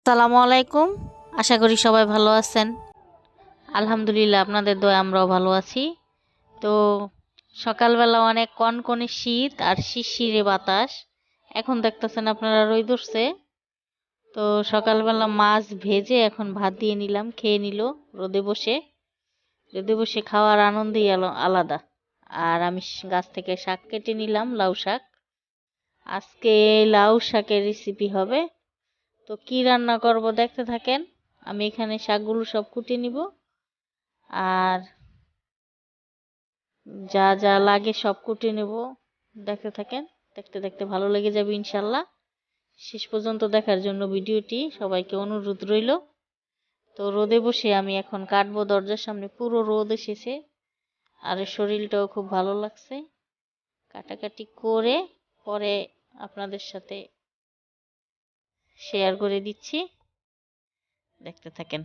আসসালামু আলাইকুম। আশা করি সবাই ভালো আছেন। আলহামদুলিল্লাহ, আপনাদের দয়ায় আমরাও ভালো আছি। তো সকালবেলা অনেক কনকনে শীত আর শিরশিরে বাতাস। এখন দেখতেছেন আপনারা রোদ উঠছে। তো সকালবেলা মাছ ভেজে এখন ভাত দিয়ে নিলাম, খেয়ে নিল। রোদে বসে রোদে বসে খাওয়ার আনন্দই আলাদা। আর আমি গাছ থেকে শাক কেটে নিলাম, লাউ শাক। আজকে লাউ শাকের রেসিপি হবে। তো কি রান্না করব দেখতে থাকেন। আমি এখানে শাকগুলো সব কুটে নিব, আর যা যা লাগে সব কুটে নেব। দেখতে থাকেন, দেখতে দেখতে ভালো লেগে যাবে ইনশাল্লাহ। শেষ পর্যন্ত দেখার জন্য ভিডিওটি সবাইকে অনুরোধ রইল। তো রোদে বসে আমি এখন কাটবো, দরজার সামনে পুরো রোদ এসেছে, আর শরীরটাও খুব ভালো লাগছে। কাটাকাটি করে পরে আপনাদের সাথে শেয়ার করে দিচ্ছি, দেখতে থাকেন।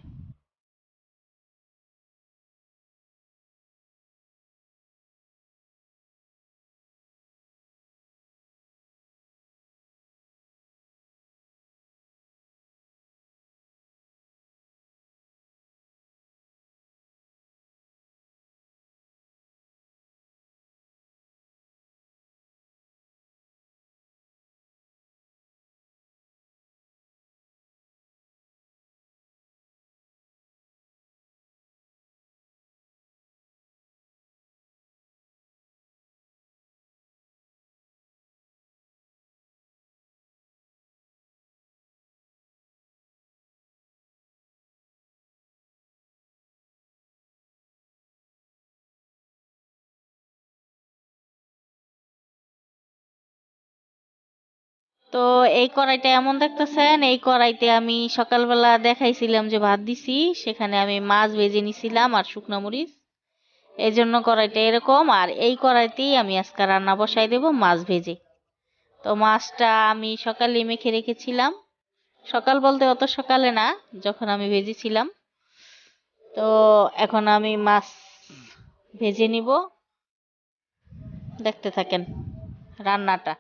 তো এই কড়াইটা এমন দেখতেছেন, এই কড়াইতে আমি সকালবেলা দেখাইছিলাম যে ভাত দিছি, সেখানে আমি মাছ ভেজে নিছিলাম আর শুকনো মরিচ। এই জন্য কড়াইটা এরকম। আর এই কড়াইতেই আমি আজকে রান্না বসাই দেব মাছ ভেজে। তো মাছটা আমি সকালে মেখে রেখেছিলাম। সকাল বলতে অত সকালে না, যখন আমি ভেজেছিলাম। তো এখন আমি মাছ ভেজে নিব, দেখতে থাকেন রান্নাটা।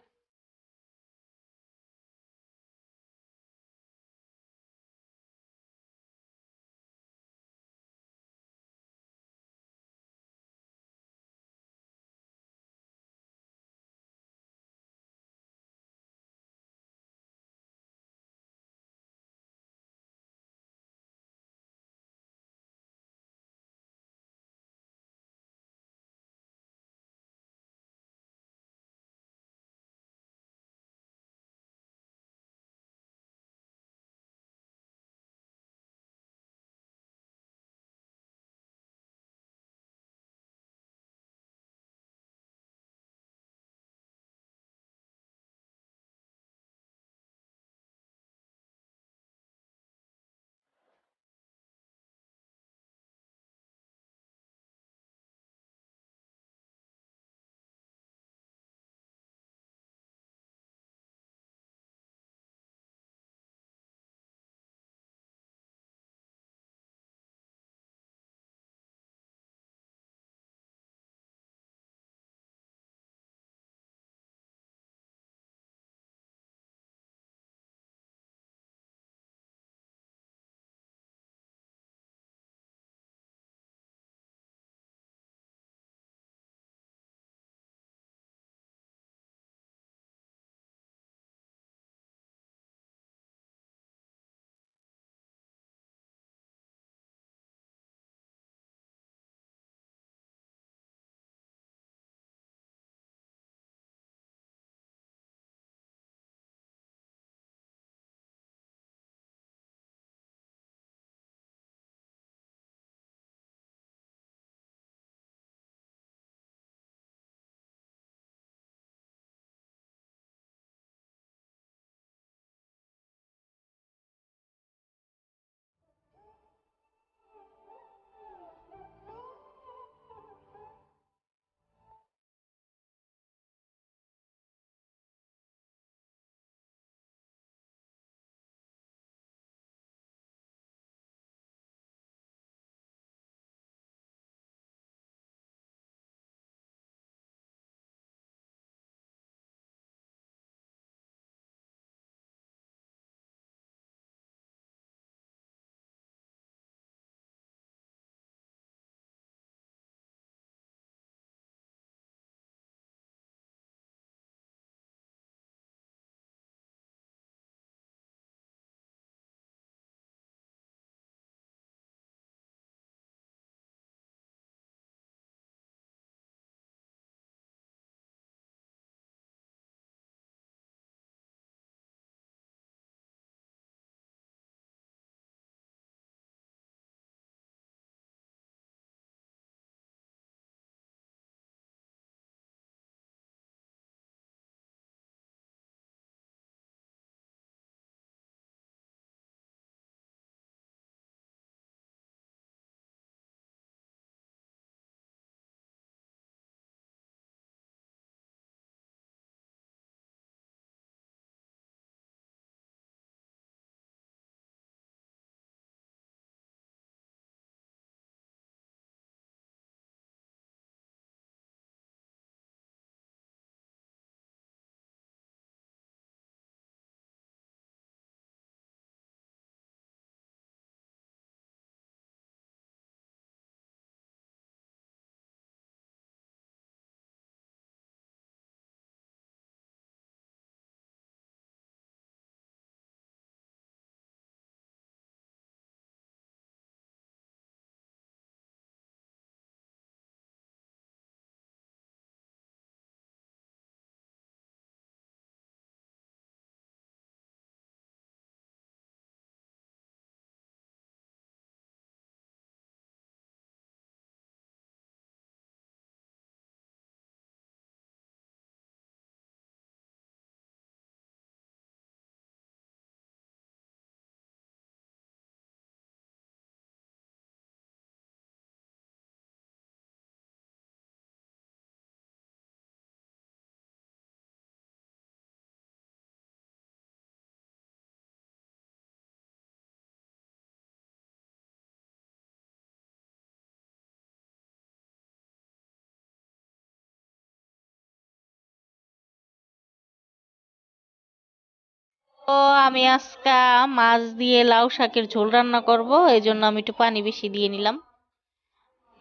তো আমি আজকে মাছ দিয়ে লাউ শাকের ঝোল রান্না করব, এই জন্য আমি একটু পানি বেশি দিয়ে নিলাম।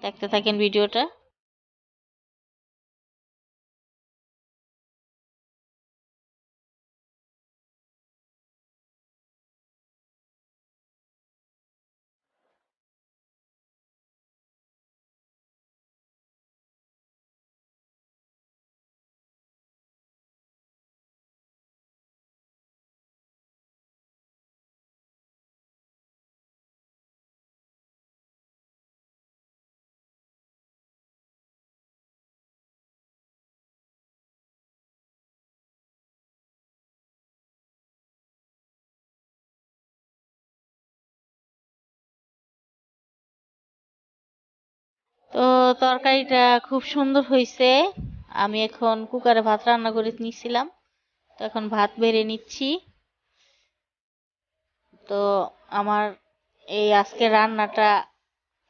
দেখতে থাকেন ভিডিওটা। তো তরকারিটা খুব সুন্দর হয়েছে। আমি এখন কুকারে ভাত রান্না করে নিছিলাম, তো এখন ভাত বেড়ে নিচ্ছি। তো আমার এই আজকের রান্নাটা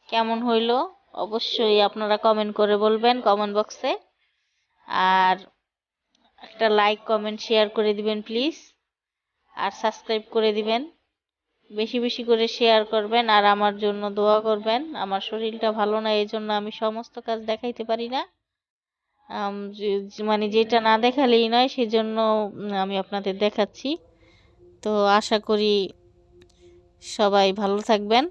কেমন হইলো অবশ্যই আপনারা কমেন্ট করে বলবেন কমেন্ট বক্সে। আর একটা লাইক কমেন্ট শেয়ার করে দিবেন প্লিজ, আর সাবস্ক্রাইব করে দিবেন। বেশি বেশি করে শেয়ার করবেন আর আমার জন্য দোয়া করবেন। আমার শরীরটা ভালো না, এই জন্য আমি সমস্ত কাজ দেখাইতে পারি না। মানে যেটা না দেখালেই নয়, সেজন্য আমি আপনাদের দেখাচ্ছি। তো আশা করি সবাই ভালো থাকবেন।